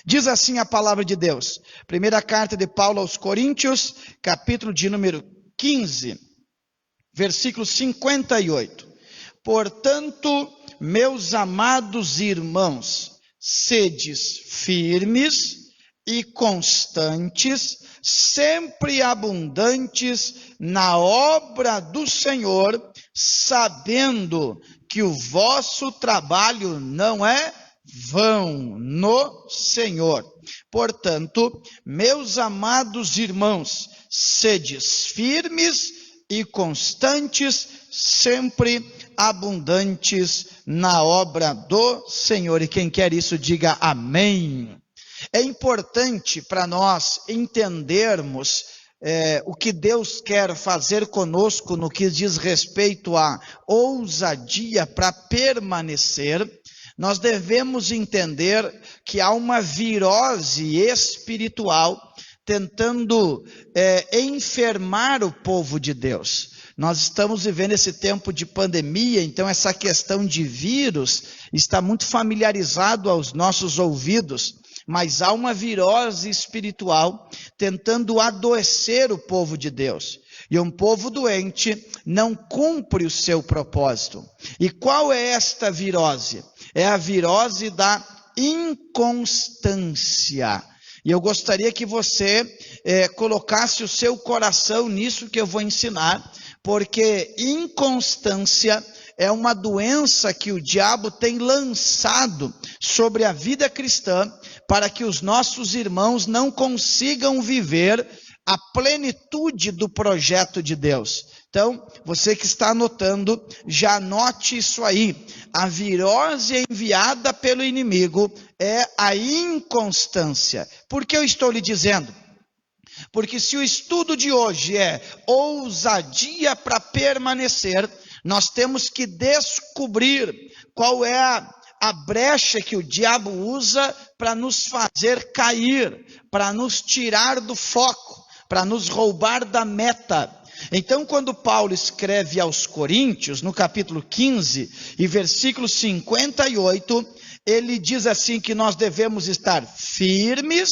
Diz assim a palavra de Deus. Primeira carta de Paulo aos Coríntios, capítulo de número 15, versículo 58. Portanto, meus amados irmãos, sedes firmes e constantes, sempre abundantes na obra do Senhor, sabendo que o vosso trabalho não é vão no Senhor. Portanto, meus amados irmãos, sedes firmes e constantes, sempre abundantes na obra do Senhor. E quem quer isso, diga amém. É importante para nós entendermos o que Deus quer fazer conosco no que diz respeito à ousadia para permanecer. Nós devemos entender que há uma virose espiritual tentando enfermar o povo de Deus. Nós estamos vivendo esse tempo de pandemia, então essa questão de vírus está muito familiarizado aos nossos ouvidos, mas há uma virose espiritual tentando adoecer o povo de Deus. E um povo doente não cumpre o seu propósito. E qual é esta virose? É a virose da inconstância. E eu gostaria que você colocasse o seu coração nisso que eu vou ensinar, porque inconstância é uma doença que o diabo tem lançado sobre a vida cristã, para que os nossos irmãos não consigam viver a plenitude do projeto de Deus. Então, você que está anotando, já anote isso aí. A virose enviada pelo inimigo é a inconstância. Por que eu estou lhe dizendo? Porque se o estudo de hoje é ousadia para permanecer, nós temos que descobrir qual é a brecha que o diabo usa para nos fazer cair, para nos tirar do foco, para nos roubar da meta. Então, quando Paulo escreve aos Coríntios, no capítulo 15 e versículo 58, ele diz assim que nós devemos estar firmes,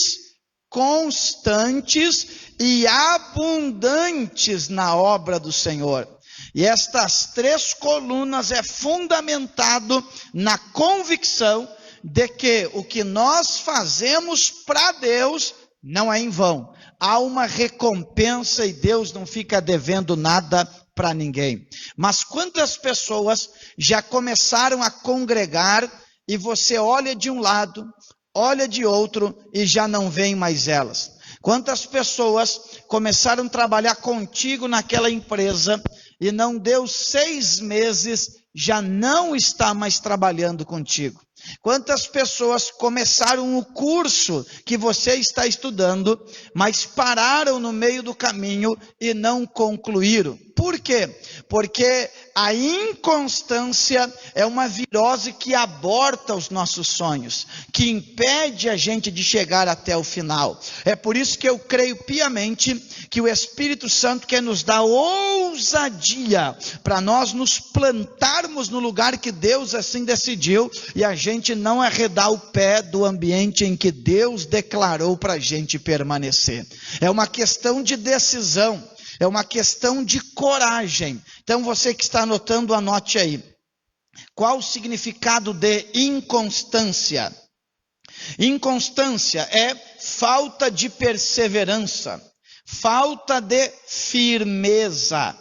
constantes e abundantes na obra do Senhor. E estas três colunas é fundamentado na convicção de que o que nós fazemos para Deus não é em vão. Há uma recompensa e Deus não fica devendo nada para ninguém. Mas quantas pessoas já começaram a congregar e você olha de um lado, olha de outro e já não vem mais elas? Quantas pessoas começaram a trabalhar contigo naquela empresa e não deu 6 meses, já não está mais trabalhando contigo? Quantas pessoas começaram o curso que você está estudando, mas pararam no meio do caminho e não concluíram? Por quê? Porque a inconstância é uma virose que aborta os nossos sonhos, que impede a gente de chegar até o final. É por isso que eu creio piamente que o Espírito Santo quer nos dar ousadia para nós nos plantarmos no lugar que Deus assim decidiu e a gente não arredar o pé do ambiente em que Deus declarou para a gente permanecer. É uma questão de decisão. É uma questão de coragem. Então você que está anotando, anote aí. Qual o significado de inconstância? Inconstância é falta de perseverança, falta de firmeza.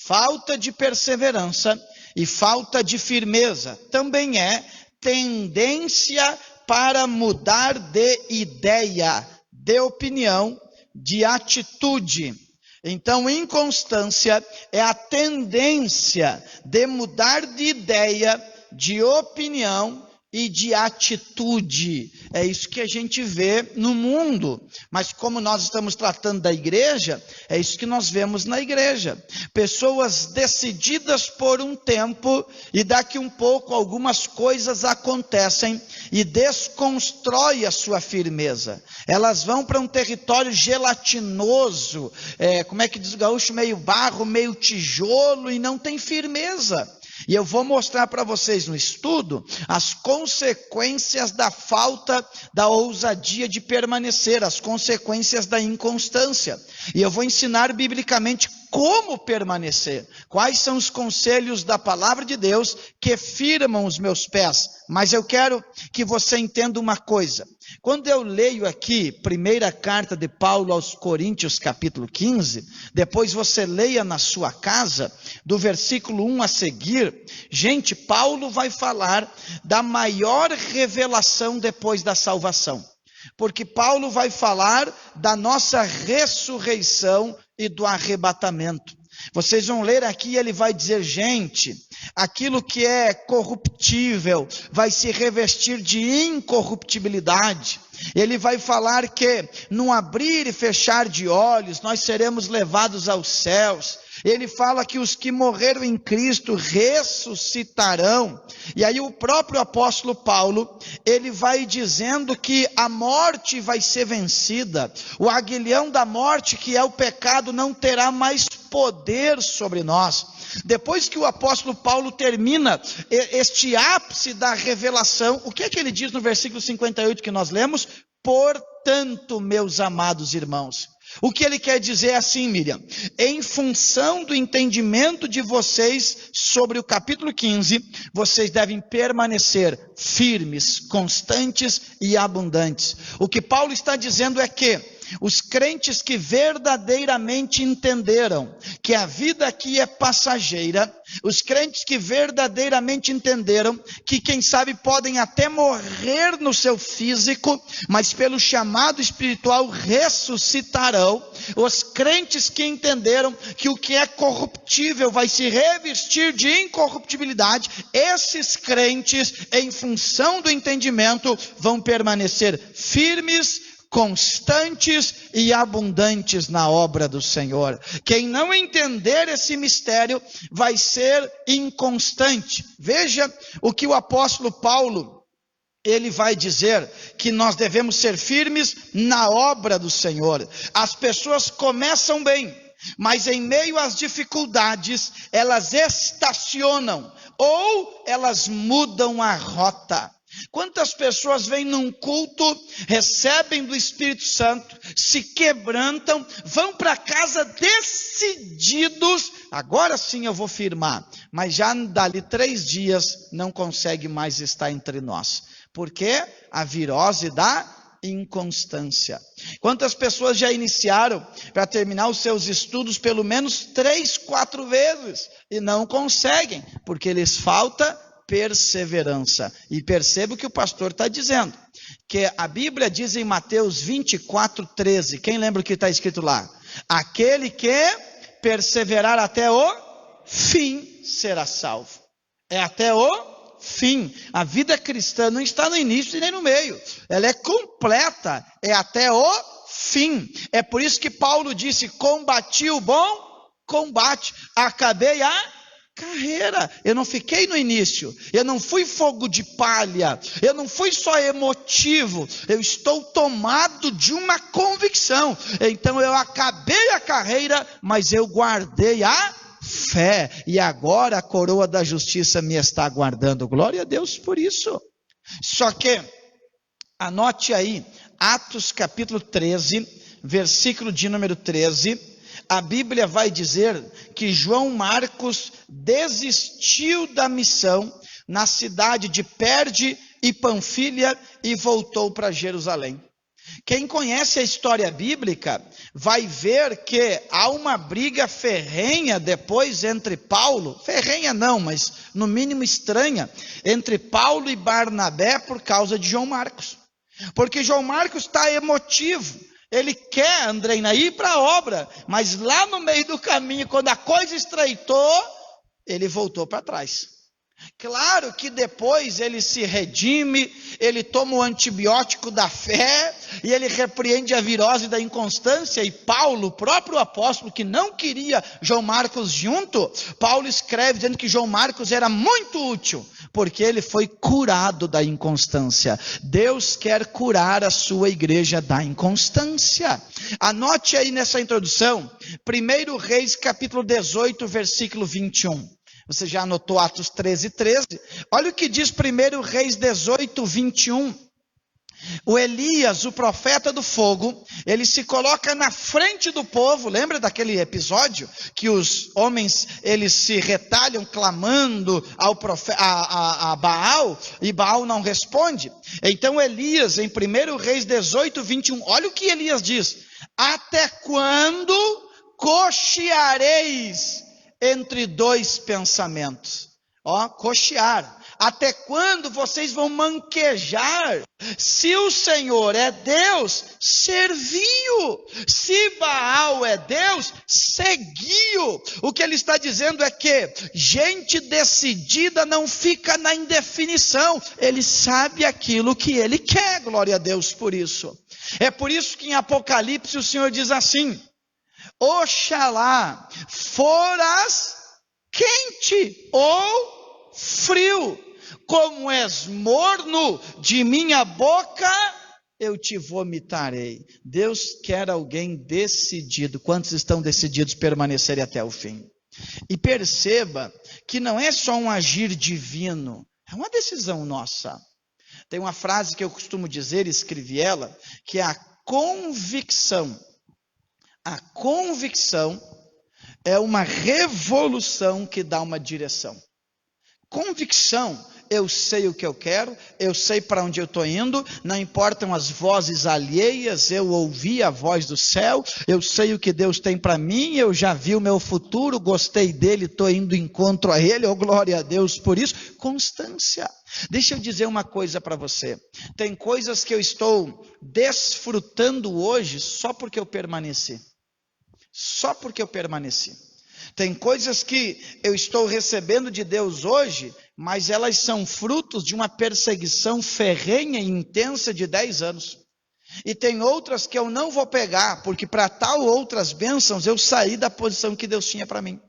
Falta de perseverança e falta de firmeza também é tendência para mudar de ideia, de opinião, de atitude. Então, inconstância é a tendência de mudar de ideia, de opinião e de atitude. É isso que a gente vê no mundo. Mas como nós estamos tratando da igreja, é isso que nós vemos na igreja. Pessoas decididas por um tempo e daqui um pouco algumas coisas acontecem e desconstrói a sua firmeza. Elas vão para um território gelatinoso, como é que diz o gaúcho, meio barro, meio tijolo e não tem firmeza. E eu vou mostrar para vocês no estudo as consequências da falta da ousadia de permanecer, as consequências da inconstância. E eu vou ensinar biblicamente como permanecer, quais são os conselhos da palavra de Deus que firmam os meus pés. Mas eu quero que você entenda uma coisa. Quando eu leio aqui, primeira carta de Paulo aos Coríntios, capítulo 15, depois você leia na sua casa, do versículo 1 a seguir, gente, Paulo vai falar da maior revelação depois da salvação. Porque Paulo vai falar da nossa ressurreição e do arrebatamento. Vocês vão ler aqui, ele vai dizer, gente, aquilo que é corruptível vai se revestir de incorruptibilidade. Ele vai falar que num abrir e fechar de olhos, nós seremos levados aos céus. Ele fala que os que morreram em Cristo ressuscitarão. E aí o próprio apóstolo Paulo, ele vai dizendo que a morte vai ser vencida. O aguilhão da morte, que é o pecado, não terá mais poder sobre nós. Depois que o apóstolo Paulo termina este ápice da revelação, o que é que ele diz no versículo 58 que nós lemos? Portanto, meus amados irmãos. O que ele quer dizer é assim, Miriam, em função do entendimento de vocês sobre o capítulo 15, vocês devem permanecer firmes, constantes e abundantes. O que Paulo está dizendo é que os crentes que verdadeiramente entenderam que a vida aqui é passageira, os crentes que verdadeiramente entenderam que quem sabe podem até morrer no seu físico, mas pelo chamado espiritual ressuscitarão, os crentes que entenderam que o que é corruptível vai se revestir de incorruptibilidade, esses crentes, em função do entendimento, vão permanecer firmes, constantes e abundantes na obra do Senhor. Quem não entender esse mistério vai ser inconstante. Veja o que o apóstolo Paulo, ele vai dizer, que nós devemos ser firmes na obra do Senhor. As pessoas começam bem, mas em meio às dificuldades, elas estacionam ou elas mudam a rota. Quantas pessoas vêm num culto, recebem do Espírito Santo, se quebrantam, vão para casa decididos, agora sim eu vou firmar, mas já dali 3 dias não consegue mais estar entre nós. Por quê? A virose da inconstância. Quantas pessoas já iniciaram para terminar os seus estudos pelo menos 3, 4 vezes e não conseguem, porque lhes falta perseverança. E perceba o que o pastor está dizendo, que a Bíblia diz em Mateus 24:13, quem lembra o que está escrito lá? Aquele que perseverar até o fim será salvo. É até o fim. A vida cristã não está no início e nem no meio, ela é completa, é até o fim. É por isso que Paulo disse, combati o bom combate, acabei a carreira. Eu não fiquei no início, eu não fui fogo de palha, eu não fui só emotivo, eu estou tomado de uma convicção. Então eu acabei a carreira, mas eu guardei a fé, e agora a coroa da justiça me está aguardando. Glória a Deus por isso. Só que, anote aí, Atos capítulo 13, versículo de número 13, a Bíblia vai dizer que João Marcos desistiu da missão na cidade de Perge e Panfilha e voltou para Jerusalém. Quem conhece a história bíblica vai ver que há uma briga ferrenha depois entre Paulo, ferrenha não, mas no mínimo estranha, entre Paulo e Barnabé por causa de João Marcos. Porque João Marcos está emotivo. Ele quer, Andreina, ir para a obra, mas lá no meio do caminho, quando a coisa estreitou, ele voltou para trás. Claro que depois ele se redime, ele toma o antibiótico da fé, e ele repreende a virose da inconstância, e Paulo, o próprio apóstolo, que não queria João Marcos junto, Paulo escreve dizendo que João Marcos era muito útil, porque ele foi curado da inconstância. Deus quer curar a sua igreja da inconstância. Anote aí nessa introdução, 1 Reis capítulo 18, versículo 21. Você já anotou Atos 13:13? Olha o que diz 1 Reis 18:21. O Elias, o profeta do fogo, ele se coloca na frente do povo. Lembra daquele episódio que os homens, eles se retalham clamando ao a Baal, e Baal não responde? Então Elias, em 1 Reis 18:21, olha o que Elias diz: até quando cocheareis entre dois pensamentos? Ó, cochear. Até quando vocês vão manquejar? Se o Senhor é Deus, serviu. Se Baal é Deus, seguiu. O que ele está dizendo é que gente decidida não fica na indefinição. Ele sabe aquilo que ele quer. Glória a Deus por isso. É por isso que em Apocalipse o Senhor diz assim: oxalá foras quente ou frio, como és morno, de minha boca eu te vomitarei. Deus quer alguém decidido. Quantos estão decididos a permanecerem até o fim? E perceba que não é só um agir divino, é uma decisão nossa. Tem uma frase que eu costumo dizer, escrevi ela, que é a convicção. A convicção é uma revolução que dá uma direção. Convicção: eu sei o que eu quero, eu sei para onde eu estou indo, não importam as vozes alheias, eu ouvi a voz do céu, eu sei o que Deus tem para mim, eu já vi o meu futuro, gostei dele, estou indo em encontro a ele, glória a Deus por isso. Constância. Deixa eu dizer uma coisa para você, tem coisas que eu estou desfrutando hoje só porque eu permaneci. Só porque eu permaneci. Tem coisas que eu estou recebendo de Deus hoje, mas elas são frutos de uma perseguição ferrenha e intensa de 10 anos. E tem outras que eu não vou pegar, porque para tal outras bênçãos eu saí da posição que Deus tinha para mim.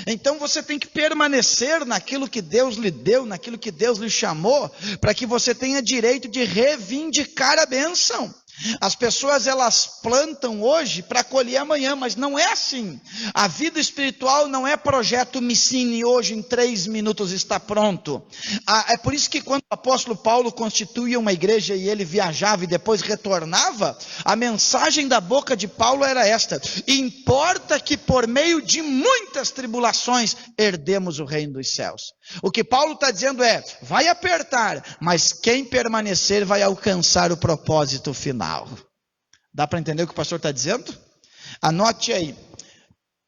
Então você tem que permanecer naquilo que Deus lhe deu, naquilo que Deus lhe chamou, para que você tenha direito de reivindicar a bênção. As pessoas, elas plantam hoje para colher amanhã, mas não é assim. A vida espiritual não é projeto Micine, hoje em 3 minutos está pronto. É por isso que quando o apóstolo Paulo constituía uma igreja e ele viajava e depois retornava, a mensagem da boca de Paulo era esta: importa que por meio de muitas tribulações herdemos o reino dos céus. O que Paulo está dizendo é: vai apertar, mas quem permanecer vai alcançar o propósito final. Dá para entender o que o pastor está dizendo? Anote aí,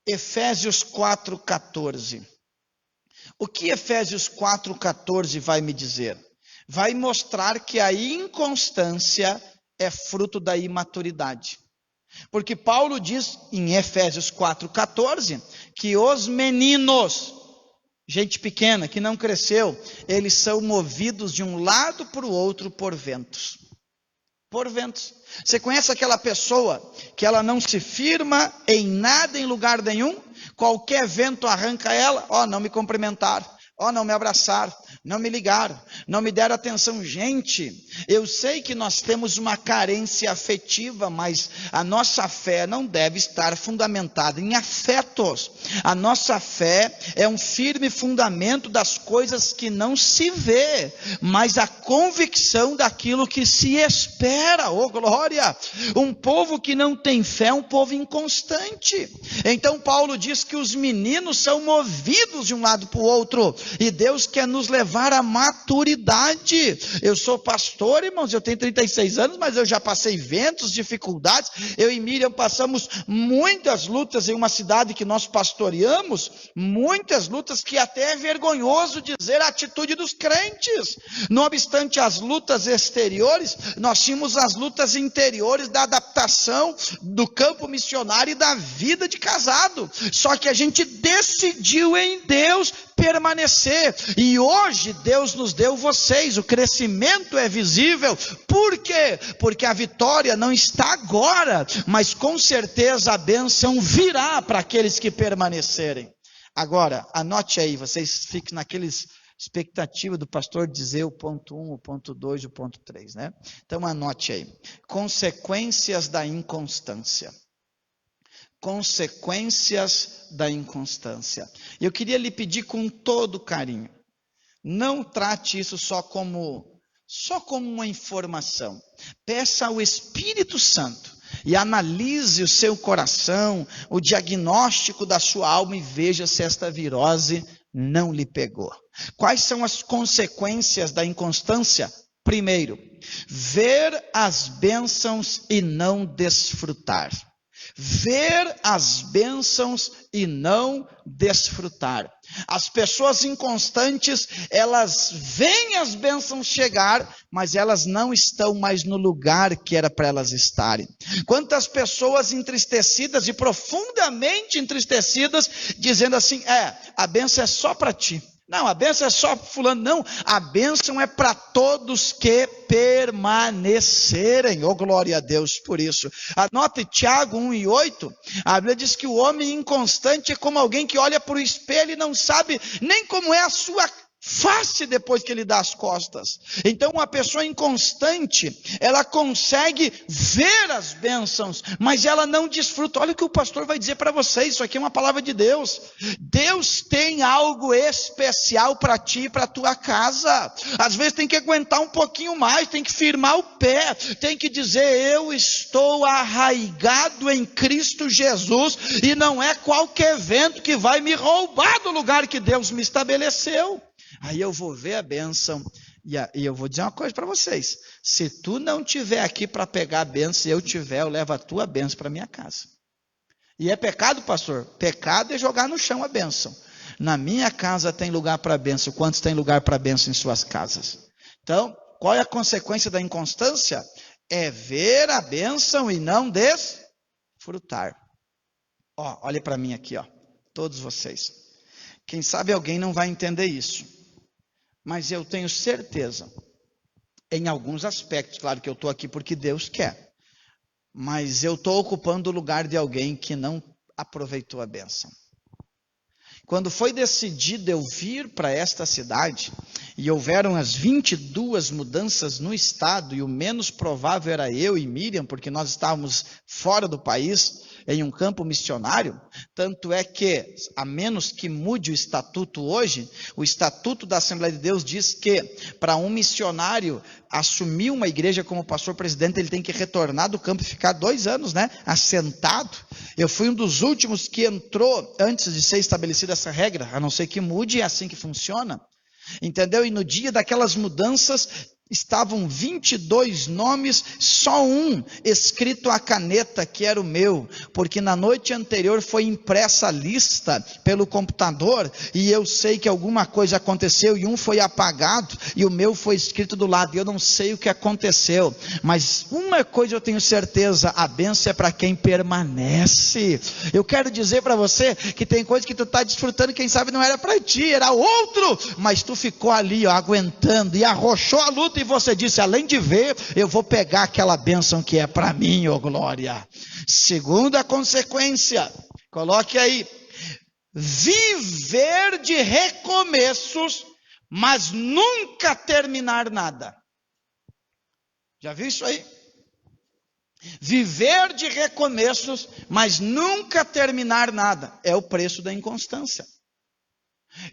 Efésios 4:14. O que Efésios 4:14 vai me dizer? Vai mostrar que a inconstância é fruto da imaturidade. Porque Paulo diz em Efésios 4:14 que os meninos, gente pequena que não cresceu, eles são movidos de um lado para o outro por ventos. Por ventos. Você conhece aquela pessoa que ela não se firma em nada, em lugar nenhum? Qualquer vento arranca ela. Não me cumprimentaram, não me abraçaram, não me ligaram, não me deram atenção. Gente, eu sei que nós temos uma carência afetiva, mas a nossa fé não deve estar fundamentada em afetos. A nossa fé é um firme fundamento das coisas que não se vê, mas a convicção daquilo que se espera. Oh glória! Um povo que não tem fé é um povo inconstante. Então Paulo diz que os meninos são movidos de um lado para o outro, e Deus quer nos levar à maturidade. Eu sou pastor, irmãos, eu tenho 36 anos, mas eu já passei ventos, dificuldades. Eu e Miriam passamos muitas lutas em uma cidade que nós pastoreamos, muitas lutas que até é vergonhoso dizer a atitude dos crentes. Não obstante as lutas exteriores, nós tínhamos as lutas interiores da adaptação do campo missionário e da vida de casado. Só que a gente decidiu em Deus permanecer, e hoje Deus nos deu vocês, o crescimento é visível. Por quê? Porque a vitória não está agora, mas com certeza a bênção virá para aqueles que permanecerem. Agora, anote aí, vocês fiquem naqueles expectativa do pastor dizer o ponto 1, o ponto 2 e o ponto 3, né? Então anote aí, consequências da inconstância. consequências da inconstância. Eu queria lhe pedir com todo carinho, não trate isso só como uma informação. Peça ao Espírito Santo e analise o seu coração, o diagnóstico da sua alma e veja se esta virose não lhe pegou. Quais são as consequências da inconstância? Primeiro, ver as bênçãos e não desfrutar. Ver as bênçãos e não desfrutar. As pessoas inconstantes, elas veem as bênçãos chegar, mas elas não estão mais no lugar que era para elas estarem. Quantas pessoas entristecidas e profundamente entristecidas, dizendo assim, a bênção é só para ti. Não, a bênção é só para fulano. Não, a bênção é para todos que permanecerem. Oh, glória a Deus por isso. Anote Tiago 1:8. A Bíblia diz que o homem inconstante é como alguém que olha para o espelho e não sabe nem como é a sua face depois que ele dá as costas. Então uma pessoa inconstante, ela consegue ver as bênçãos, mas ela não desfruta. Olha o que o pastor vai dizer para vocês, isso aqui é uma palavra de Deus. Deus tem algo especial para ti e para a tua casa. Às vezes tem que aguentar um pouquinho mais, tem que firmar o pé, tem que dizer, eu estou arraigado em Cristo Jesus, e não é qualquer vento que vai me roubar do lugar que Deus me estabeleceu. Aí eu vou ver a bênção, e eu vou dizer uma coisa para vocês, se tu não tiver aqui para pegar a bênção, e eu tiver, eu levo a tua bênção para minha casa. E é pecado, pastor? Pecado é jogar no chão a bênção. Na minha casa tem lugar para a bênção. Quantos tem lugar para a bênção em suas casas? Então, qual é a consequência da inconstância? É ver a bênção e não desfrutar. Olha para mim aqui, todos vocês. Quem sabe alguém não vai entender isso. Mas eu tenho certeza, em alguns aspectos, claro que eu estou aqui porque Deus quer, mas eu estou ocupando o lugar de alguém que não aproveitou a bênção. Quando foi decidido eu vir para esta cidade, e houveram as 22 mudanças no estado, e o menos provável era eu e Miriam, porque nós estávamos fora do país, em um campo missionário, tanto é que, a menos que mude o estatuto hoje, o estatuto da Assembleia de Deus diz que, para um missionário assumir uma igreja como pastor presidente, ele tem que retornar do campo e ficar 2 anos, assentado. Eu fui um dos últimos que entrou antes de ser estabelecida essa regra, a não ser que mude, é assim que funciona. Entendeu? E no dia daquelas mudanças, estavam 22 nomes, só um escrito à caneta, que era o meu, porque na noite anterior foi impressa a lista pelo computador, e eu sei que alguma coisa aconteceu, e um foi apagado, e o meu foi escrito do lado, e eu não sei o que aconteceu, mas uma coisa eu tenho certeza, a bênção é para quem permanece. Eu quero dizer para você, que tem coisa que tu está desfrutando, quem sabe não era para ti, era outro, mas tu ficou ali, aguentando, e arrochou a luta, e você disse, além de ver, eu vou pegar aquela bênção que é para mim, glória. Segunda consequência, coloque aí, viver de recomeços, mas nunca terminar nada. Já viu isso aí? Viver de recomeços, mas nunca terminar nada, é o preço da inconstância.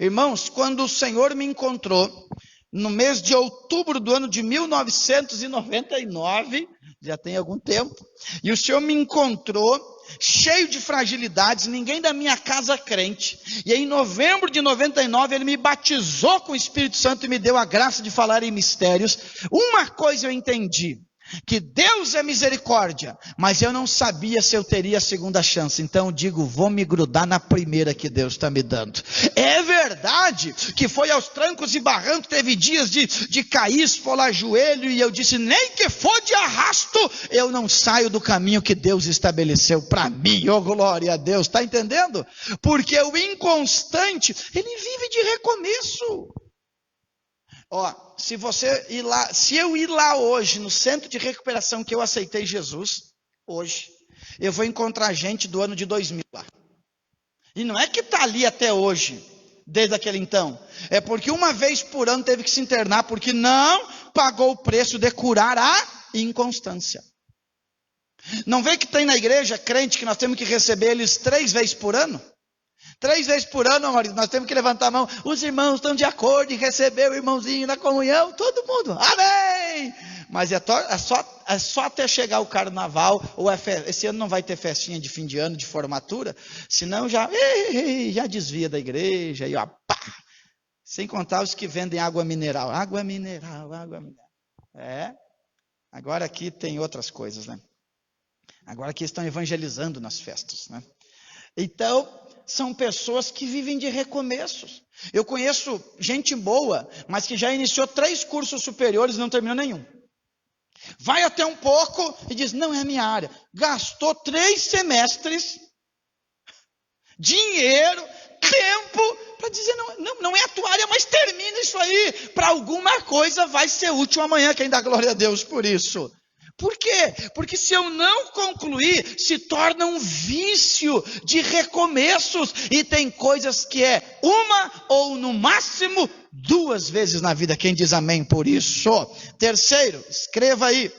Irmãos, quando o Senhor me encontrou, no mês de outubro do ano de 1999, já tem algum tempo, e o Senhor me encontrou cheio de fragilidades, ninguém da minha casa crente, e em novembro de 99 ele me batizou com o Espírito Santo e me deu a graça de falar em mistérios. Uma coisa eu entendi, que Deus é misericórdia, mas eu não sabia se eu teria a segunda chance, então eu digo, vou me grudar na primeira que Deus está me dando. É verdade que foi aos trancos e barrancos, teve dias de cair, esfolar joelho, e eu disse, nem que for de arrasto, eu não saio do caminho que Deus estabeleceu para mim, glória a Deus, está entendendo? Porque o inconstante, ele vive de recomeço. Se eu ir lá hoje, no centro de recuperação que eu aceitei Jesus, hoje, eu vou encontrar gente do ano de 2000 lá. E não é que está ali até hoje, desde aquele então, é porque uma vez por ano teve que se internar, porque não pagou o preço de curar a inconstância. Não vê que tem na igreja crente que nós temos que receber eles 3 vezes por ano? 3 vezes por ano, nós temos que levantar a mão. Os irmãos estão de acordo em receber o irmãozinho na comunhão, todo mundo, amém! Mas é só até chegar o carnaval, ou esse ano não vai ter festinha de fim de ano, de formatura, senão já desvia da igreja, e ó, pá! Sem contar os que vendem água mineral. Água mineral. Agora aqui tem outras coisas, né? Agora aqui estão evangelizando nas festas, né? Então, são pessoas que vivem de recomeços. Eu conheço gente boa, mas que já iniciou 3 cursos superiores e não terminou nenhum. Vai até um pouco e diz, não é a minha área. Gastou 3 semestres, dinheiro, tempo, para dizer, não é a tua área, mas termina isso aí. Para alguma coisa vai ser útil amanhã, quem dá glória a Deus por isso. Por quê? Porque se eu não concluir, se torna um vício de recomeços. E tem coisas que é uma ou no máximo 2 vezes na vida. Quem diz amém por isso? Terceiro, escreva aí.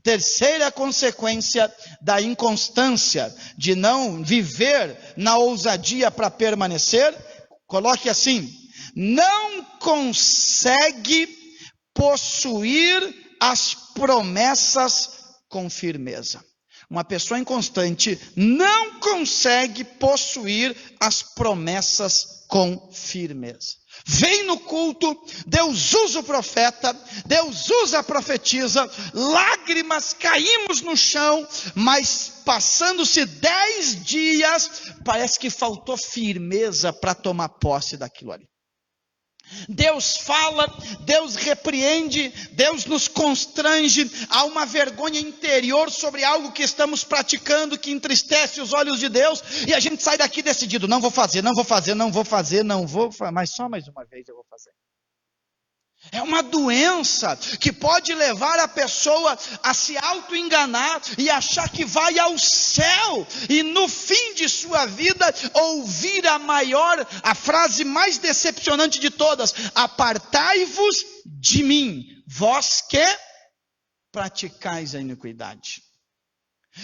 Terceira consequência da inconstância, de não viver na ousadia para permanecer. Coloque assim, não consegue possuir as promessas com firmeza. Uma pessoa inconstante não consegue possuir as promessas com firmeza. Vem no culto, Deus usa o profeta, Deus usa a profetisa, lágrimas, caímos no chão, mas passando-se 10 dias, parece que faltou firmeza para tomar posse daquilo ali. Deus fala, Deus repreende, Deus nos constrange, há uma vergonha interior sobre algo que estamos praticando, que entristece os olhos de Deus, e a gente sai daqui decidido, não vou fazer, mas só mais uma vez eu vou fazer. É uma doença que pode levar a pessoa a se auto-enganar e achar que vai ao céu, e no fim de sua vida ouvir a frase mais decepcionante de todas: apartai-vos de mim, vós que praticais a iniquidade.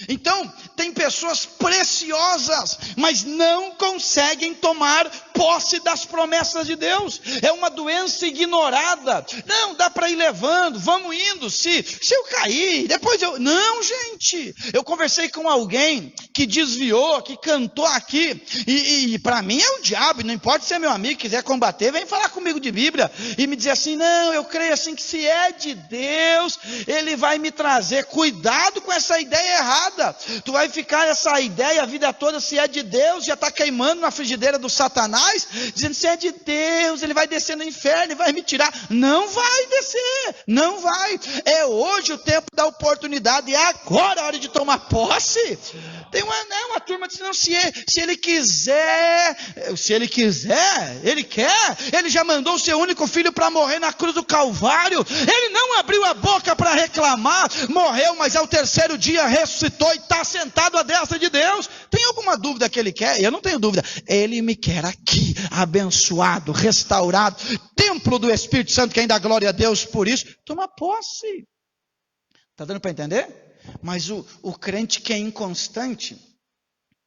Então, tem pessoas preciosas, mas não conseguem tomar posse das promessas de Deus. É uma doença ignorada. Não, dá para ir levando, vamos indo. Se eu cair, depois eu... Não, gente. Eu conversei com alguém que desviou, que cantou aqui. E para mim é o diabo. Não importa se é meu amigo, quiser combater, vem falar comigo de Bíblia. E me dizer assim, não, eu creio assim que se é de Deus, Ele vai me trazer. Cuidado com essa ideia errada. Tu vai ficar essa ideia a vida toda, se é de Deus, já está queimando na frigideira do Satanás, dizendo, se é de Deus, Ele vai descer no inferno e vai me tirar. Não vai descer, não vai. É hoje o tempo da oportunidade, é agora a hora de tomar posse. Tem uma turma dizendo, se Ele quiser, Ele quer. Ele já mandou o seu único filho para morrer na cruz do Calvário. Ele não abriu a boca para reclamar, morreu, mas ao 3º dia ressuscitou e está sentado à destra de Deus. Tem alguma dúvida que Ele quer? Eu não tenho dúvida. Ele me quer aqui, abençoado, restaurado, templo do Espírito Santo, quem dá glória a Deus por isso. Toma posse. Está dando para entender? Mas o crente que é inconstante,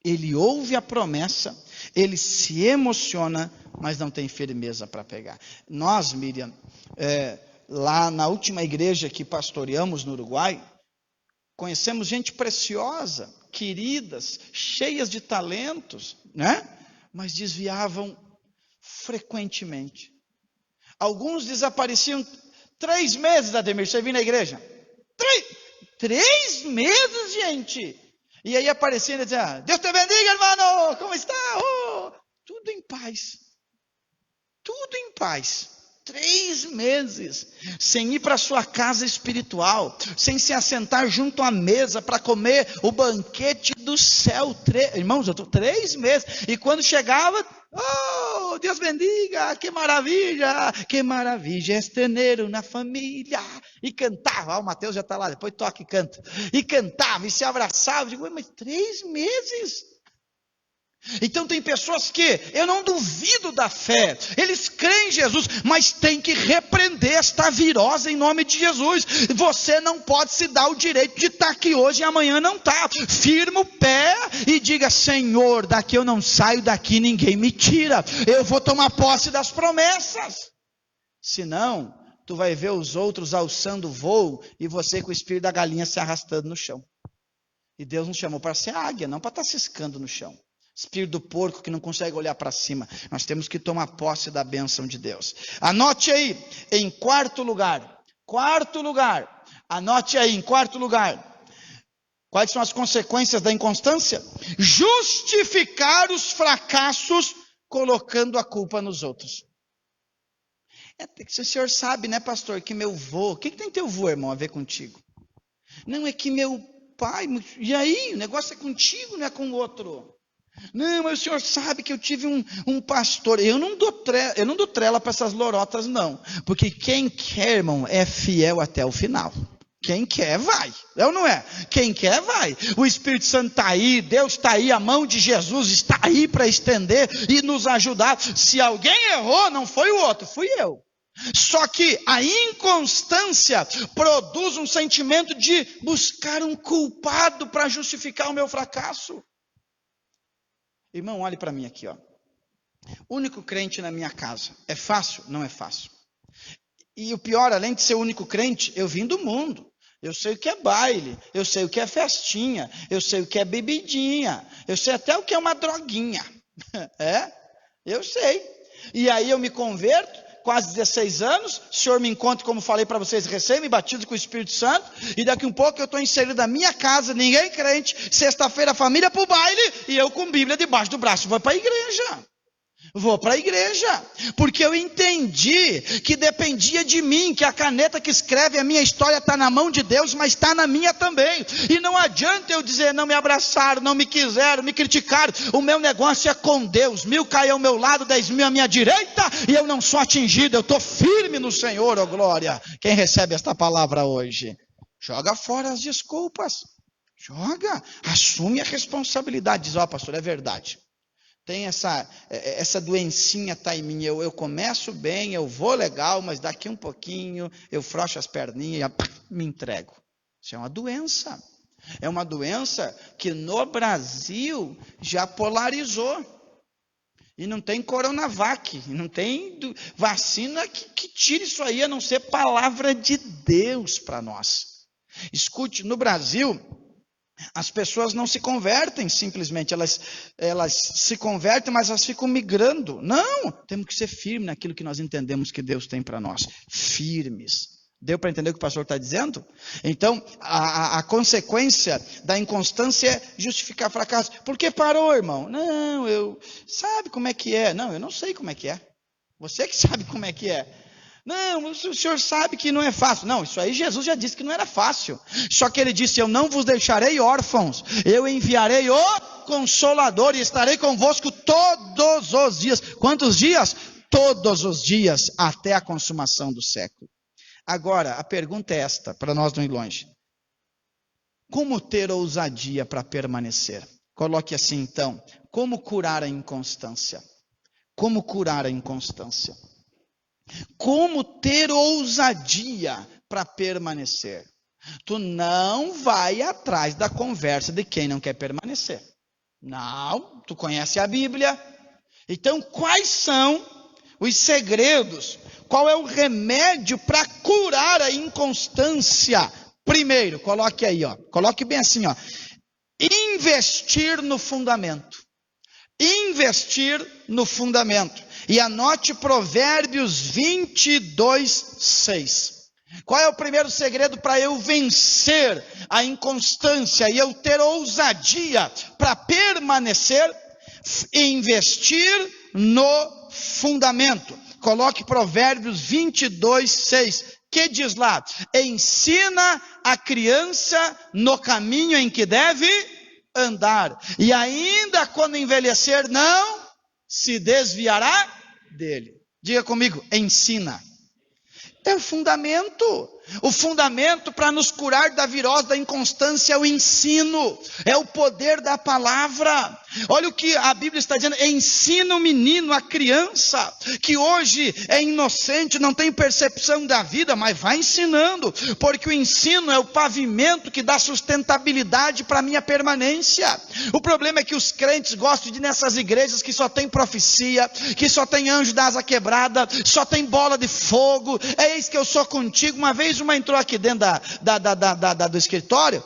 ele ouve a promessa, ele se emociona, mas não tem firmeza para pegar. Nós, Miriam, lá na última igreja que pastoreamos no Uruguai, conhecemos gente preciosa, queridas, cheias de talentos, né? Mas desviavam frequentemente. Alguns desapareciam 3 meses, Ademir, você viu na igreja? 3 meses, gente. E aí aparecia e dizia, Deus te bendiga, irmão, como está? Oh, tudo em paz. Tudo em paz. 3 meses, sem ir para sua casa espiritual, sem se assentar junto à mesa para comer o banquete do céu. Irmãos, eu estou 3 meses, e quando chegava, oh, Deus bendiga, que maravilha este enero na família, e cantava, o Mateus já está lá, depois toca e canta, e cantava, e se abraçava, eu digo, mas 3 meses, Então tem pessoas que, eu não duvido da fé, eles creem em Jesus, mas tem que repreender esta virose em nome de Jesus. Você não pode se dar o direito de estar aqui hoje e amanhã não está. Firma o pé e diga: Senhor, daqui eu não saio, daqui ninguém me tira, eu vou tomar posse das promessas. Senão, tu vai ver os outros alçando voo e você com o espírito da galinha se arrastando no chão. E Deus nos chamou para ser águia, não para estar ciscando no chão. Espírito do porco que não consegue olhar para cima. Nós temos que tomar posse da bênção de Deus. Anote aí, em quarto lugar. Anote aí, em quarto lugar. Quais são as consequências da inconstância? Justificar os fracassos colocando a culpa nos outros. O senhor sabe, né, pastor, que meu vô... O que tem teu vô, irmão, a ver contigo? Não, é que meu pai... E aí, o negócio é contigo, não é com o outro. Não, mas o senhor sabe que eu tive um pastor. Eu não dou trela para essas lorotas, não. Porque quem quer, irmão, é fiel até o final. Quem quer, vai. É ou não é? Quem quer, vai. O Espírito Santo está aí, Deus está aí, a mão de Jesus está aí para estender e nos ajudar. Se alguém errou, não foi o outro, fui eu. Só que a inconstância produz um sentimento de buscar um culpado para justificar o meu fracasso. Irmão, olhe para mim aqui, ó. Único crente na minha casa. É fácil? Não é fácil. E o pior, além de ser o único crente, eu vim do mundo. Eu sei o que é baile, eu sei o que é festinha, eu sei o que é bebidinha, eu sei até o que é uma droguinha. Eu sei. E aí eu me converto, quase 16 anos, o Senhor me encontra, como falei para vocês, recém me batizo com o Espírito Santo, e daqui um pouco eu estou inserido na minha casa, ninguém crente, sexta-feira a família para o baile, e eu com Bíblia debaixo do braço, vou para a igreja, porque eu entendi que dependia de mim, que a caneta que escreve a minha história está na mão de Deus, mas está na minha também, e não adianta eu dizer: não me abraçaram, não me quiseram, me criticaram. O meu negócio é com Deus. 1000 caem ao meu lado, 10.000 à minha direita, e eu não sou atingido, eu estou firme no Senhor, ó glória. Quem recebe esta palavra hoje? Joga fora as desculpas, assume a responsabilidade, diz: ó pastor, é verdade. Tem essa doencinha tá em mim, eu começo bem, eu vou legal, mas daqui um pouquinho eu frouxo as perninhas e me entrego. Isso é uma doença. É uma doença que no Brasil já polarizou. E não tem Coronavac, não tem vacina que tire isso aí, a não ser palavra de Deus para nós. Escute, no Brasil... as pessoas não se convertem simplesmente, elas se convertem, mas elas ficam migrando. Não, temos que ser firmes naquilo que nós entendemos que Deus tem para nós. Firmes. Deu para entender o que o pastor está dizendo? Então, a consequência da inconstância é justificar fracasso. Por que parou, irmão? Não, sabe como é que é? Não, eu não sei como é que é. Você que sabe como é que é. Não, o senhor sabe que não é fácil. Não, isso aí Jesus já disse que não era fácil. Só que ele disse: eu não vos deixarei órfãos, eu enviarei o Consolador e estarei convosco todos os dias. Quantos dias? Todos os dias, até a consumação do século. Agora, a pergunta é esta, para nós não ir longe. Como ter ousadia para permanecer? Coloque assim então: como curar a inconstância? Como curar a inconstância? Como ter ousadia para permanecer? Tu não vai atrás da conversa de quem não quer permanecer. Não, tu conhece a Bíblia. Então, quais são os segredos? Qual é o remédio para curar a inconstância? Primeiro, coloque aí, ó. Coloque bem assim, ó. Investir no fundamento. Investir no fundamento. E anote Provérbios 22:6. Qual é o primeiro segredo para eu vencer a inconstância e eu ter ousadia para permanecer? Investir no fundamento. Coloque Provérbios 22:6. Que diz lá? Ensina a criança no caminho em que deve andar, e ainda quando envelhecer não se desviará dele. Diga comigo: ensina. É o fundamento. O fundamento para nos curar da virose da inconstância é o ensino, é o poder da palavra. Olha o que a Bíblia está dizendo: ensina o menino, a criança, que hoje é inocente, não tem percepção da vida, mas vai ensinando, porque o ensino é o pavimento que dá sustentabilidade para a minha permanência. O problema é que os crentes gostam de ir nessas igrejas que só tem profecia, que só tem anjo da asa quebrada, só tem bola de fogo, eis que eu sou contigo. Uma vez uma entrou aqui dentro do escritório,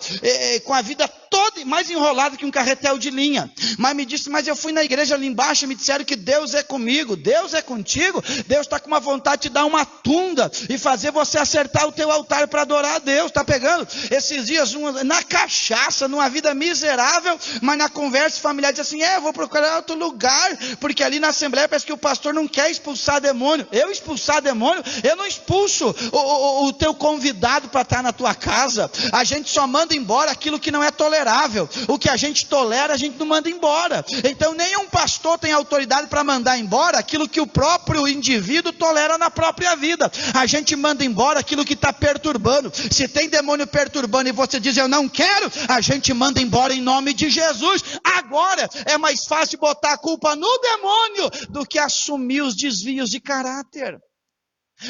com a vida toda mais enrolada que um carretel de linha, mas me disse: mas eu fui na igreja ali embaixo e me disseram que Deus é comigo. Deus é contigo? Deus está com uma vontade de dar uma tunda e fazer você acertar o teu altar para adorar a Deus. Está pegando esses dias na cachaça, numa vida miserável, mas na conversa familiar diz assim: eu vou procurar outro lugar, porque ali na assembleia parece que o pastor não quer expulsar demônio. Eu expulsar demônio? Eu não expulso o teu convidado para estar na tua casa. A gente só manda embora aquilo que não é tolerável. O que a gente tolera, a gente não manda embora. Então nenhum pastor tem autoridade para mandar embora aquilo que o próprio indivíduo tolera na própria vida. A gente manda embora aquilo que está perturbando. Se tem demônio perturbando e você diz: eu não quero, a gente manda embora em nome de Jesus. Agora é mais fácil botar a culpa no demônio do que assumir os desvios de caráter.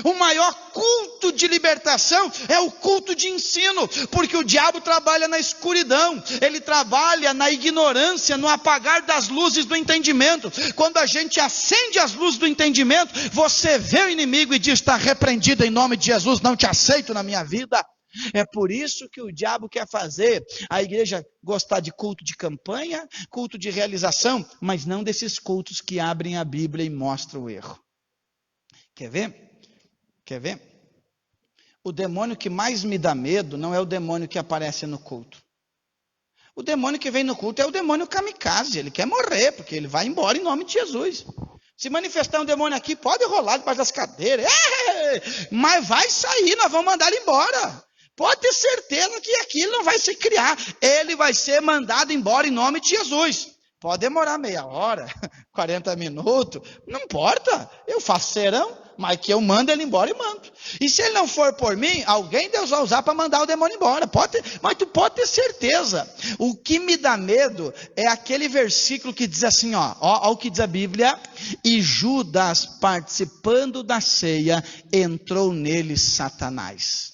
O maior culto de libertação é o culto de ensino, porque o diabo trabalha na escuridão, ele trabalha na ignorância, no apagar das luzes do entendimento. Quando a gente acende as luzes do entendimento, você vê o inimigo e diz: está repreendido em nome de Jesus, não te aceito na minha vida. É por isso que o diabo quer fazer a igreja gostar de culto de campanha, culto de realização, mas não desses cultos que abrem a Bíblia e mostram o erro. Quer ver? Quer ver? O demônio que mais me dá medo não é o demônio que aparece no culto. O demônio que vem no culto é o demônio kamikaze. Ele quer morrer, porque ele vai embora em nome de Jesus. Se manifestar um demônio aqui, pode rolar debaixo das cadeiras, mas vai sair, nós vamos mandar ele embora. Pode ter certeza que aquilo não vai se criar. Ele vai ser mandado embora em nome de Jesus. Pode demorar meia hora, 40 minutos, não importa. Eu faço serão, mas que eu mando ele embora e mando. E se ele não for por mim, alguém Deus vai usar para mandar o demônio embora. Mas tu pode ter certeza. O que me dá medo é aquele versículo que diz assim, ó o que diz a Bíblia: e Judas, participando da ceia, entrou nele Satanás.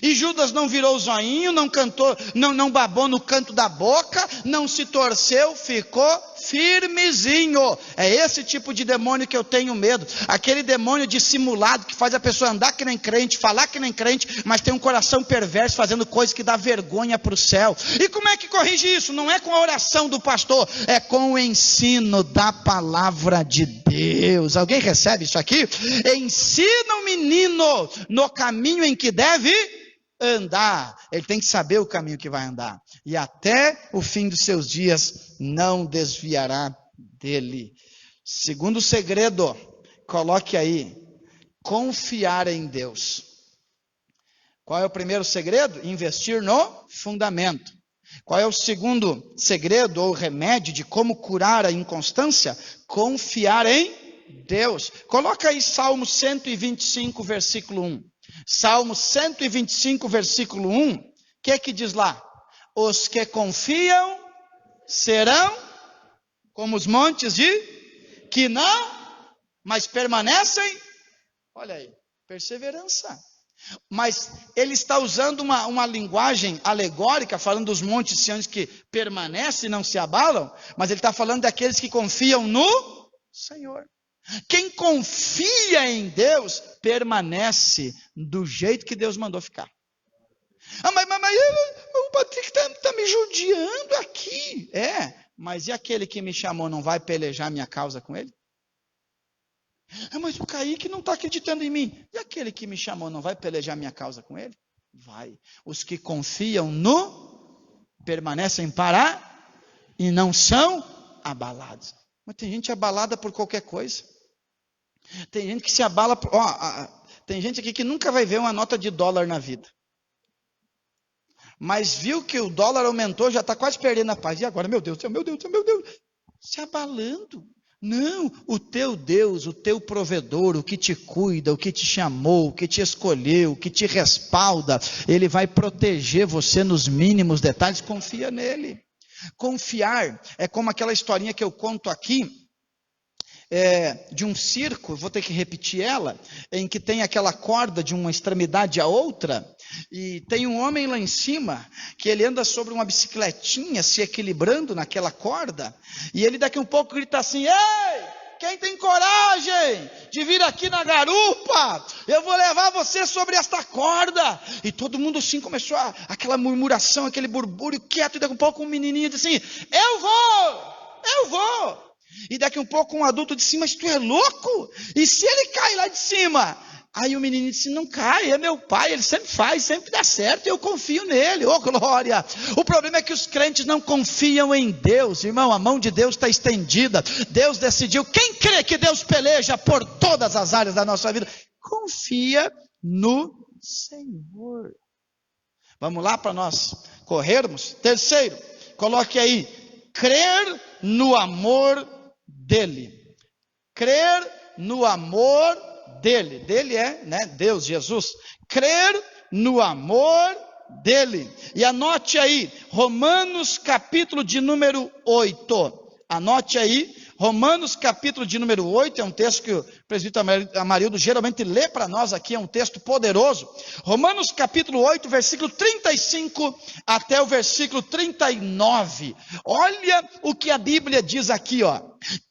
E Judas não virou o zoinho, não cantou, não babou no canto da boca, não se torceu, ficou firmezinho. É esse tipo de demônio que eu tenho medo. Aquele demônio dissimulado que faz a pessoa andar que nem crente, falar que nem crente, mas tem um coração perverso fazendo coisas que dá vergonha para o céu. E como é que corrige isso? Não é com a oração do pastor, é com o ensino da palavra de Deus. Alguém recebe isso aqui? Ensina o menino no caminho em que deve andar. Ele tem que saber o caminho que vai andar, e até o fim dos seus dias não desviará dele. Segundo segredo, coloque aí: confiar em Deus. Qual é o primeiro segredo? Investir no fundamento. Qual é o segundo segredo ou remédio de como curar a inconstância? Confiar em Deus. Coloca aí Salmo 125, versículo 1. Salmo 125, versículo 1, o que é que diz lá? Os que confiam serão como os montes que não, mas permanecem. Olha aí, perseverança. Mas ele está usando uma linguagem alegórica, falando dos montes siões que permanecem e não se abalam, mas ele está falando daqueles que confiam no Senhor. Quem confia em Deus permanece do jeito que Deus mandou ficar. Mas o Patrick está me judiando aqui. Mas e aquele que me chamou não vai pelejar minha causa com ele? Mas o Kaique não está acreditando em mim. E aquele que me chamou não vai pelejar minha causa com ele? Vai. Os que confiam no permanecem para e não são abalados. Mas tem gente abalada por qualquer coisa. Tem gente que se abala por... tem gente aqui que nunca vai ver uma nota de dólar na vida. Mas viu que o dólar aumentou, já está quase perdendo a paz. E agora, meu Deus, meu Deus, meu Deus. Se abalando. Não, o teu Deus, o teu provedor, o que te cuida, o que te chamou, o que te escolheu, o que te respalda, ele vai proteger você nos mínimos detalhes. Confia nele. Confiar é como aquela historinha que eu conto aqui, de um circo, vou ter que repetir ela, em que tem aquela corda de uma extremidade à outra, e tem um homem lá em cima, que ele anda sobre uma bicicletinha, se equilibrando naquela corda, e ele daqui a um pouco grita assim: ei, quem tem coragem de vir aqui na garupa, eu vou levar você sobre esta corda. E todo mundo assim começou aquela murmuração, aquele burbúrio quieto, e daqui a um pouco um menininho disse assim: eu vou. E daqui a um pouco um adulto disse: mas tu é louco? E se ele cai lá de cima? Aí o menino disse: não cai, é meu pai, ele sempre faz, sempre dá certo, eu confio nele, oh glória. O problema é que os crentes não confiam em Deus, irmão, a mão de Deus está estendida, Deus decidiu. Quem crê que Deus peleja por todas as áreas da nossa vida, confia no Senhor. Vamos lá para nós corrermos? Terceiro, coloque aí: crer no amor dele. Crer no amor dele. Dele é, Deus, Jesus. Crer no amor dele. E anote aí, Romanos capítulo de número 8. Anote aí, Romanos capítulo de número 8, é um texto que o presbítero Amarildo geralmente lê para nós aqui, é um texto poderoso. Romanos capítulo 8, versículo 35 até o versículo 39. Olha o que a Bíblia diz aqui, ó.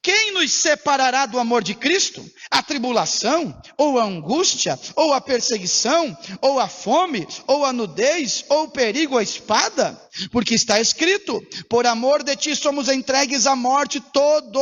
Quem nos separará do amor de Cristo? A tribulação, ou a angústia, ou a perseguição, ou a fome, ou a nudez, ou o perigo, a espada? Porque está escrito: por amor de ti somos entregues à morte todo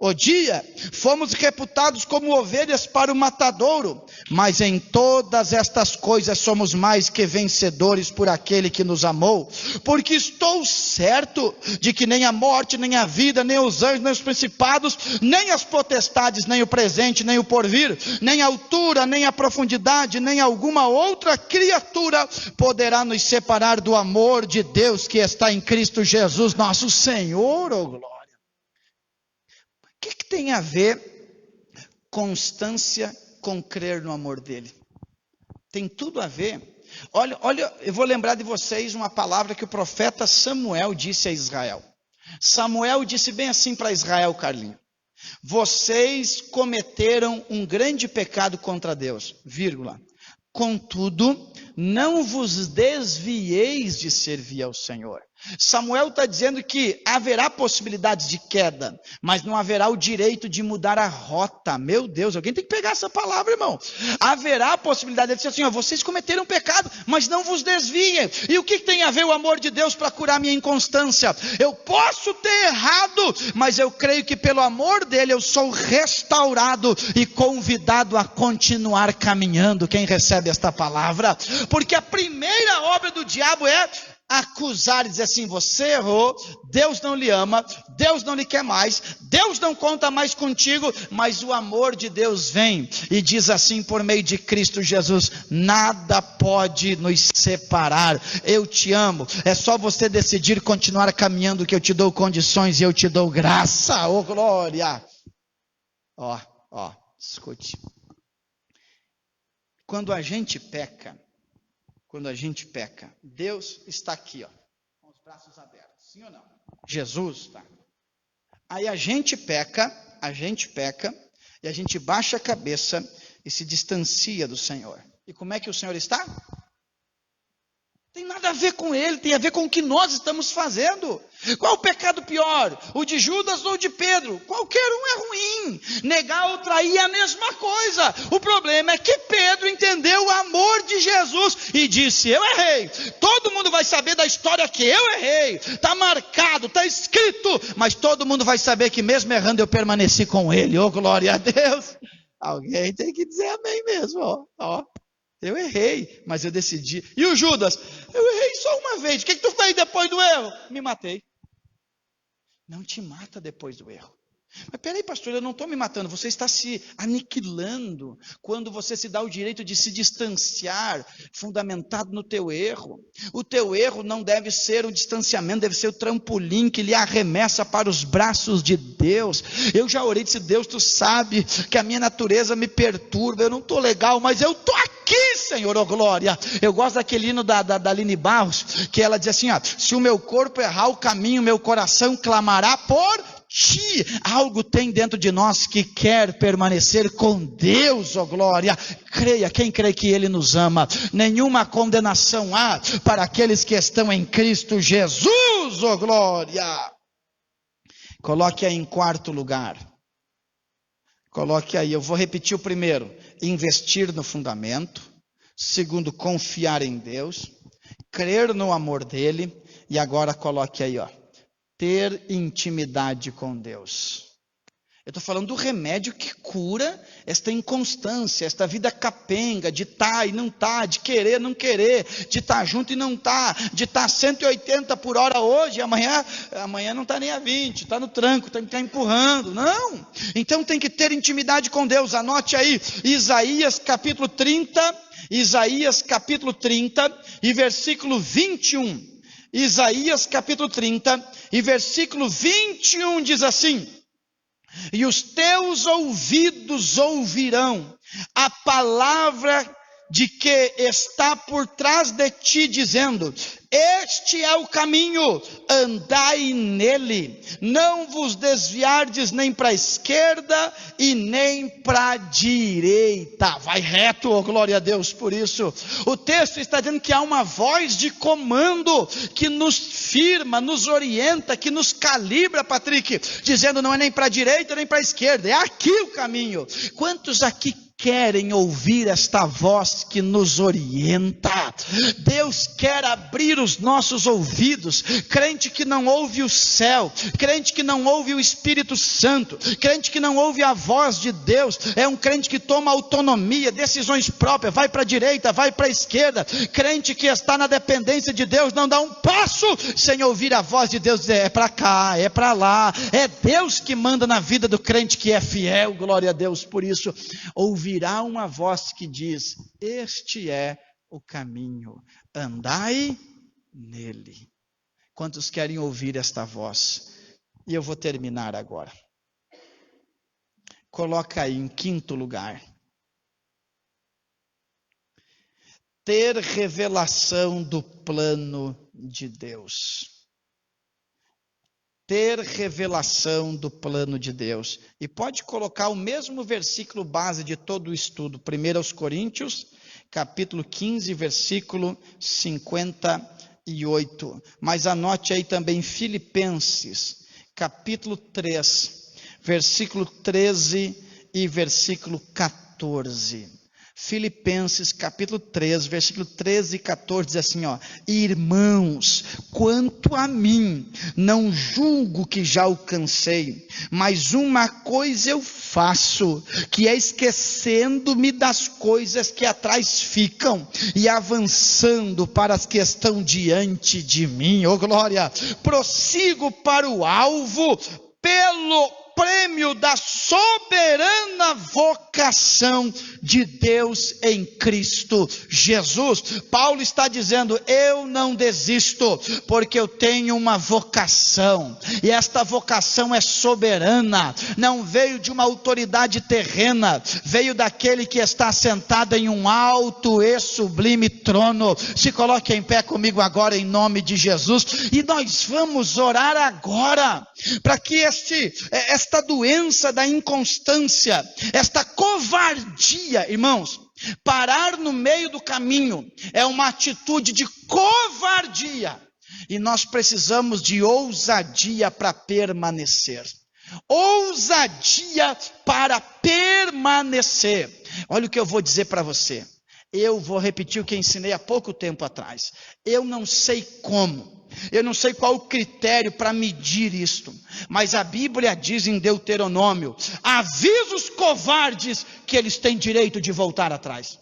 o dia, fomos reputados como ovelhas para o matadouro, mas em todas estas coisas somos mais que vencedores por aquele que nos amou, porque estou certo de que nem a morte, nem a vida, nem os anjos, nem os principados, nem as potestades, nem o presente, nem o porvir, nem a altura, nem a profundidade, nem alguma outra criatura poderá nos separar do amor de Deus que está em Cristo Jesus, nosso Senhor, oh glória. O que tem a ver constância com crer no amor dele? Tem tudo a ver. Olha, eu vou lembrar de vocês uma palavra que o profeta Samuel disse a Israel. Samuel disse bem assim para Israel, Carlinhos: vocês cometeram um grande pecado contra Deus, vírgula. Contudo, não vos desvieis de servir ao Senhor. Samuel está dizendo que haverá possibilidades de queda, mas não haverá o direito de mudar a rota. Meu Deus, alguém tem que pegar essa palavra, irmão. Haverá a possibilidade de dizer assim: ó, vocês cometeram pecado, mas não vos desviem. E o que tem a ver o amor de Deus para curar minha inconstância? Eu posso ter errado, mas eu creio que pelo amor dele eu sou restaurado e convidado a continuar caminhando. Quem recebe esta palavra? Porque a primeira obra do diabo é acusar e dizer assim: você errou, Deus não lhe ama, Deus não lhe quer mais, Deus não conta mais contigo. Mas o amor de Deus vem e diz assim, por meio de Cristo Jesus: nada pode nos separar, eu te amo, é só você decidir continuar caminhando que eu te dou condições e eu te dou graça, oh glória. Escute, quando a gente peca, Deus está aqui, ó, com os braços abertos, sim ou não? Jesus está. Aí a gente peca, e a gente baixa a cabeça e se distancia do Senhor. E como é que o Senhor está? Tem nada a ver com ele, tem a ver com o que nós estamos fazendo. Qual o pecado pior? O de Judas ou o de Pedro? Qualquer um é ruim. Negar ou trair é a mesma coisa. O problema é que Pedro entendeu o amor de Jesus e disse: eu errei. Todo mundo vai saber da história que eu errei. Está marcado, está escrito. Mas todo mundo vai saber que mesmo errando eu permaneci com ele. Oh, glória a Deus. Alguém tem que dizer amém mesmo, ó. Eu errei, mas eu decidi. E o Judas? Eu errei só uma vez. O que tu fez depois do erro? Me matei. Não te mata depois do erro. Mas peraí, pastor, eu não estou me matando. Você está se aniquilando quando você se dá o direito de se distanciar, fundamentado no teu erro. O teu erro não deve ser o distanciamento, deve ser o trampolim que lhe arremessa para os braços de Deus. Eu já orei e disse: Deus, tu sabe que a minha natureza me perturba, eu não estou legal, mas eu estou aqui, Senhor, oh glória. Eu gosto daquele hino da Aline Barros, que ela diz assim: se o meu corpo errar o caminho, meu coração clamará por ti. Algo tem dentro de nós que quer permanecer com Deus, ó glória. Creia, quem crê que Ele nos ama. Nenhuma condenação há para aqueles que estão em Cristo Jesus, ó glória. Coloque aí em quarto lugar. Coloque aí, eu vou repetir o primeiro: investir no fundamento. Segundo, confiar em Deus. Crer no amor dEle. E agora coloque aí, ter intimidade com Deus. Eu estou falando do remédio que cura esta inconstância, esta vida capenga, de estar e não estar, de querer não querer, de estar junto e não estar, de estar 180 por hora hoje, amanhã não está nem a 20, está no tranco, tem que estar empurrando. Não! Então tem que ter intimidade com Deus. Anote aí, Isaías capítulo 30 e versículo 21. Isaías capítulo 30 e versículo 21 diz assim: e os teus ouvidos ouvirão a palavra de que está por trás de ti, dizendo: este é o caminho, andai nele, não vos desviardes nem para a esquerda e nem para a direita. Vai reto, oh glória a Deus por isso. O texto está dizendo que há uma voz de comando que nos firma, nos orienta, que nos calibra, Patrick, dizendo: não é nem para a direita nem para a esquerda, é aqui o caminho. Quantos aqui querem ouvir esta voz que nos orienta? Deus quer abrir os nossos ouvidos. Crente que não ouve o céu, crente que não ouve o Espírito Santo, crente que não ouve a voz de Deus, é um crente que toma autonomia, decisões próprias, vai para a direita, vai para a esquerda. Crente que está na dependência de Deus, não dá um passo sem ouvir a voz de Deus dizer: é para cá, é para lá. É Deus que manda na vida do crente que é fiel, glória a Deus por isso. Ouvirá uma voz que diz: este é o caminho, andai nele. Quantos querem ouvir esta voz? E eu vou terminar agora. Coloca aí em quinto lugar: ter revelação do plano de Deus. Ter revelação do plano de Deus. E pode colocar o mesmo versículo base de todo o estudo, 1 Coríntios, capítulo 15, versículo 58. Mas anote aí também Filipenses, capítulo 3, versículo 13 e versículo 14. Filipenses capítulo 3, versículo 13 e 14 diz assim: irmãos, quanto a mim, não julgo que já alcancei, mas uma coisa eu faço, que é esquecendo-me das coisas que atrás ficam e avançando para as que estão diante de mim. Oh glória! Prossigo para o alvo, pelo prêmio da soberana vocação de Deus em Cristo Jesus. Paulo está dizendo: eu não desisto, porque eu tenho uma vocação, e esta vocação é soberana, não veio de uma autoridade terrena, veio daquele que está sentado em um alto e sublime trono. Se coloque em pé comigo agora em nome de Jesus, e nós vamos orar agora, para que esta doença da inconstância, esta covardia, irmãos, parar no meio do caminho é uma atitude de covardia, e nós precisamos de ousadia para permanecer. Ousadia para permanecer. Olha o que eu vou dizer para você. Eu vou repetir o que ensinei há pouco tempo atrás. Eu não sei como, eu não sei qual o critério para medir isto, mas a Bíblia diz em Deuteronômio: avisa os covardes que eles têm direito de voltar atrás.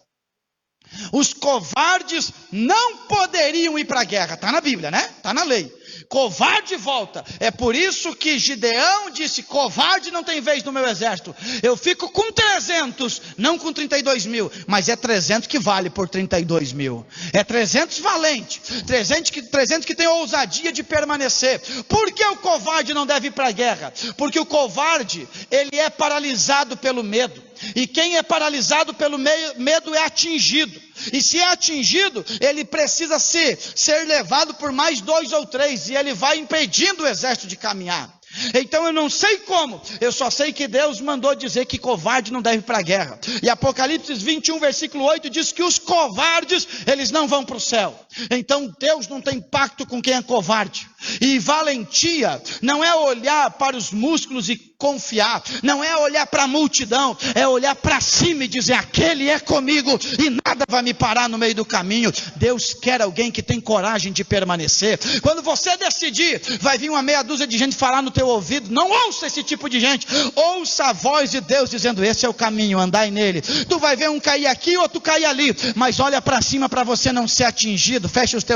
Os covardes não poderiam ir para a guerra. Está na Bíblia, né? Está na lei. Covarde volta. É por isso que Gideão disse: covarde não tem vez no meu exército. Eu fico com 300, não com 32 mil. Mas é 300 que vale por 32 mil. É 300 valente. 300 que tem ousadia de permanecer. Por que o covarde não deve ir para a guerra? Porque o covarde, ele é paralisado pelo medo. E quem é paralisado pelo medo é atingido. E se é atingido, ele precisa ser levado por mais 2 ou 3. E ele vai impedindo o exército de caminhar. Então eu não sei como, eu só sei que Deus mandou dizer que covarde não deve ir para a guerra. E Apocalipse 21, versículo 8 diz que os covardes, eles não vão para o céu. Então Deus não tem pacto com quem é covarde. E valentia não é olhar para os músculos e confiar, não é olhar para a multidão, é olhar para cima e dizer: aquele é comigo e nada vai me parar no meio do caminho. Deus quer alguém que tem coragem de permanecer. Quando você decidir, vai vir uma meia dúzia de gente falar no teu ouvido. Não ouça esse tipo de gente. Ouça a voz de Deus dizendo: esse é o caminho, andai nele. Tu vai ver um cair aqui, outro cair ali, mas olha para cima para você não ser atingido. Fecha os teus